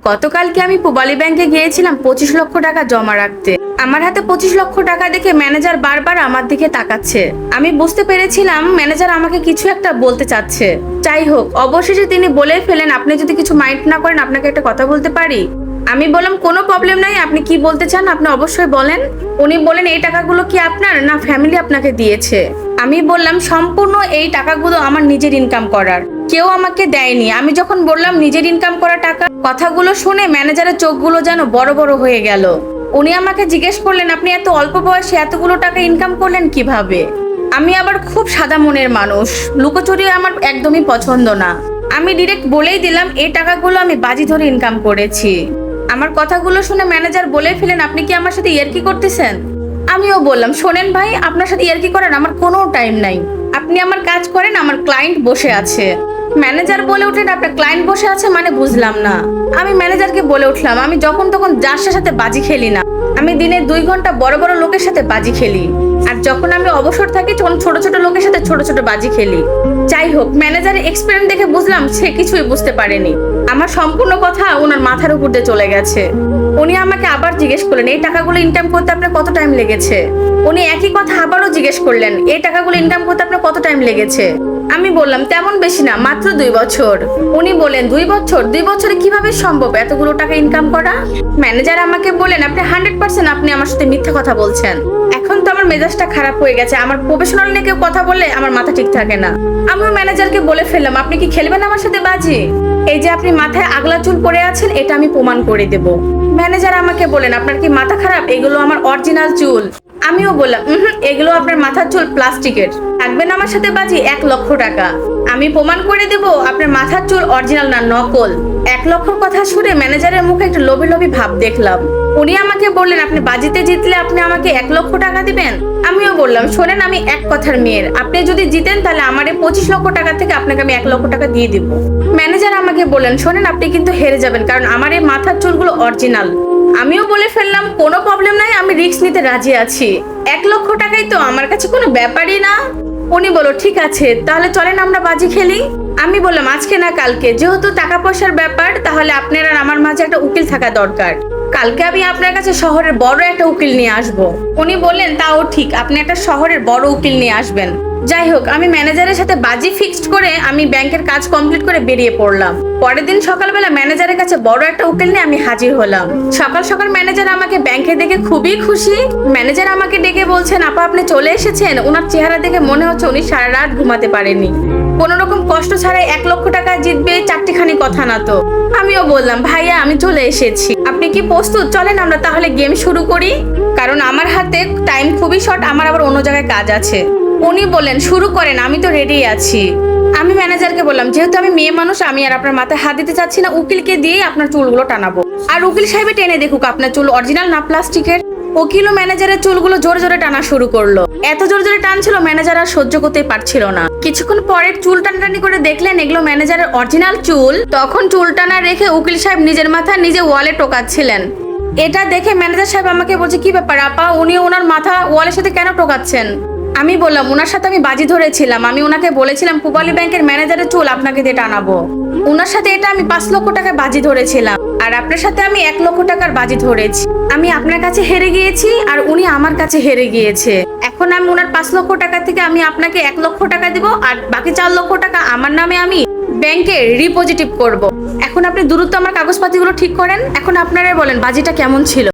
গতকালকে আমি পূবালী ব্যাংকে গিয়েছিলাম 25 লক্ষ টাকা জমা রাখতে। আমার হাতে 25 লক্ষ টাকা দেখে ম্যানেজার বারবার আমার দিকে তাকাচ্ছে। আমি বুঝতে পেরেছিলাম ম্যানেজার আমাকে কিছু একটা বলতে চাচ্ছে। যাই হোক, অবশেষে তিনি বলে ফেলেন, আপনি যদি কিছু মাইন্ড না করেন আপনাকে একটা কথা বলতে পারি। আমি বললাম কোনো প্রবলেম নাই, আপনি কি বলতে চান আপনি অবশ্যই বলেন। উনি বলেন, এই টাকাগুলো কি আপনার না ফ্যামিলি আপনাকে দিয়েছে? আমি বললাম সম্পূর্ণ এই টাকাগুলো আমার নিজের ইনকাম করার, কেউ আমাকে দেয়নি। আমি যখন বললাম নিজের ইনকাম করা টাকা, কথাগুলো শুনে ম্যানেজারের চোখগুলো যেন বড় বড় হয়ে গেল। উনি আমাকে জিজ্ঞেস করলেন, আপনি এত অল্প বয়সে এতগুলো টাকা ইনকাম করলেন কিভাবে? আমি আবার খুব সাদা মনের মানুষ, লুকোচুরি আমার একদমই পছন্দ না। আমি ডিরেক্ট বলেই দিলাম, এই টাকাগুলো আমি বাজি ধরে ইনকাম করেছি। আমার কথাগুলো শুনে ম্যানেজার বলে ফেলেন, আপনি কি আমার সাথে ইয়ার্কি করতেছেন? আমিও বললাম, শোনেন ভাই, আপনার সাথে ইয়ার্কি করার আমার কোনো টাইম নাই। আপনি আমার কাজ করেন, আমার ক্লায়েন্ট বসে আছে। ম্যানেজার বলে উঠলেন, আপনার ক্লায়েন্ট বসে আছে মানে বুঝলাম না। আমি ম্যানেজারকে বলে উঠলাম, আমি যখন তখন যার সাথে বাজি খেলি না। আমি দিনে 2 ঘন্টা বড় বড় লোকের সাথে বাজি খেলি, আর যখন আমি অবসর থাকি তখন ছোট ছোট লোকের সাথে ছোট ছোট বাজি খেলি। যাই হোক, ম্যানেজারের এক্সপিরিয়েন্স দেখে বুঝলাম সে কিছুই বুঝতে পারেনি। আমার সম্পূর্ণ কথা ওনার মাথার উপর দিয়ে চলে গেছে। উনি আমাকে আবার জিজ্ঞেস করলেন, এই টাকাগুলো ইনকাম করতে আপনার কত টাইম লেগেছে? উনি একই কথা আবারও জিজ্ঞেস করলেন, এই টাকাগুলো ইনকাম করতে আপনার কত টাইম লেগেছে? আমি বললাম, তেমন বেশি না, মাত্র 2 বছর। উনি বলেন, 2 বছর? 2 বছরে কিভাবে সম্ভব এতগুলো টাকা ইনকাম করা? ম্যানেজার আমাকে বলেন, আপনি 100% আপনি আমার সাথে মিথ্যা কথা বলছেন। এখন তো আমার মেজাজটা খারাপ হয়ে গেছে। আমার প্রফেশনাল নিয়ে কেউ কথা বললে আমার মাথা ঠিক থাকে না। আমি ম্যানেজারকে বলে ফেললাম, আপনি কি খেলবেন আমার সাথে বাজি? এই যে আপনি মাথায় আগলা চুল পরে আছেন, এটা আমি প্রমাণ করে দেব। ম্যানেজার আমাকে বলেন, আপনার কি মাথা খারাপ? এগুলো আমার অরিজিনাল চুল। আমিও বললাম, এগুলো আপনার মাথার চুল প্লাস্টিকের। থাকবেন আমার সাথে বাজি 1 লক্ষ টাকা। আমি প্রমাণ করে দেব আপনার মাথার চুল অরিজিনাল না নকল। 1 লক্ষর কথা শুনে ম্যানেজারের মুখে একটা লোভী লোভী ভাব দেখলাম। উনি আমাকে বললেন, আপনি বাজিতে জিতলে আপনি আমাকে 1 লক্ষ টাকা দিবেন? আমিও বললাম, শোনেন, আমি এক কথার মেয়ের, আপনি যদি জিতেন তাহলে আমার এই 25 লক্ষ টাকা থেকে আপনাকে আমি 1 লক্ষ টাকা দিয়ে দিব। ম্যানেজার আমাকে বললেন, শোনেন, আপনি কিন্তু হেরে যাবেন, কারণ আমার এই মাথার চুলগুলো অরিজিনাল। আমিও বলে ফেললাম, কোনো প্রবলেম নাই, আমি রিস্ক নিতে রাজি আছি। 1 লক্ষ টাকাই তো আমার কাছে কোনো ব্যাপারই না। উনি বলল, ঠিক আছে, তাহলে চলেন আমরা বাজি খেলি। আমি বললাম, আজকে না কালকে, যেহেতু টাকা পয়সার ব্যাপার, তাহলে আপনার আর আমার মাঝে একটা উকিল থাকা দরকার। কালকে আমি আপনার কাছে শহরের বড় একটা উকিল নিয়ে আসব। উনি বললেন, তাও ঠিক, আপনি একটা শহরের বড় উকিল নিয়ে আসবেন। যাই হোক, আমি ম্যানেজারের সাথে বাজি ফিক্সড করে আমি ব্যাংকের কাজ কমপ্লিট করে বেরিয়ে পড়লাম। পরের দিন সকালবেলা ম্যানেজারের কাছে বড় একটা উকিল নিয়ে আমি হাজির হলাম। সকাল সকাল ম্যানেজার আমাকে ব্যাংকে দেখে খুবই খুশি। ম্যানেজার আমাকে ডেকে বলছেন, আপা আপনি চলে এসেছেন। ওনার চেহারা দেখে মনে হচ্ছে উনি সারা রাত ঘুমাতে পারেনি। কোন রকম কষ্ট ছাড়াই 1 লক্ষ টাকা জিতবে, চারটিখানি কথা না তো। আমিও বললাম, ভাইয়া আমি চলে এসেছি, আপনি কি প্রস্তুত? চলেন আমরা তাহলে গেম শুরু করি, কারণ আমার হাতে টাইম খুবই শর্ট, আমার আবার অন্য জায়গায় কাজ আছে। উনি বললেন, শুরু করেন, আমি তো রেডি আছি। আমি ম্যানেজারকে বললাম, যেহেতু আমি মেয়ে মানুষ, আমি আর আপনার মাথায় হাত দিতে চাচ্ছি না, উকিলকে দিয়ে আপনার চুলগুলো টানাবো। আর উকিল সাহেবে টেনে দেখুক আপনার চুল অরিজিনাল না প্লাস্টিকের। উকিল ও ম্যানেজারের চুলগুলো জোরে জোরে টানা শুরু করলো। এত জোরে জোরে টানছিল ম্যানেজার আর সহ্য করতে পারছিল না। কিছুক্ষণ পরে চুল টানাটানি করে দেখলেন এগুলো ম্যানেজারের অরিজিনাল চুল। তখন চুল টানা রেখে উকিল সাহেব নিজের মাথা নিজে ওয়ালে টোকাচ্ছিলেন। এটা দেখে ম্যানেজার সাহেব আমাকে বলছে, কি ব্যাপার আপা, উনি ওনার মাথা ওয়ালের সাথে কেন টোকাচ্ছেন? আমি বললাম, ওনার সাথে আমি বাজি ধরেছিলাম। আমি ওনাকে বলেছিলাম পূবালী ব্যাংকের ম্যানেজারের চুল আপনাকে দিয়ে টানাবো। ওনার সাথে এটা আমি 5 লক্ষ টাকা বাজি ধরেছিলাম, আর আপনার সাথে আমি 1 লক্ষ টাকার বাজি ধরেছি। আমি আপনার কাছে হেরে গিয়েছি আর উনি আমার কাছে হেরে গিয়েছে। এখন আমি ওনার 5 লক্ষ টাকা থেকে আমি আপনাকে 1 লক্ষ টাকা দিব, আর বাকি 4 লক্ষ টাকা আমার নামে আমি ব্যাংকে রিপোজিটিভ করব। এখন আপনি দ্রুত আমার কাগজপাতিগুলো ঠিক করেন। এখন আপনারা বলেন বাজিটা কেমন ছিল?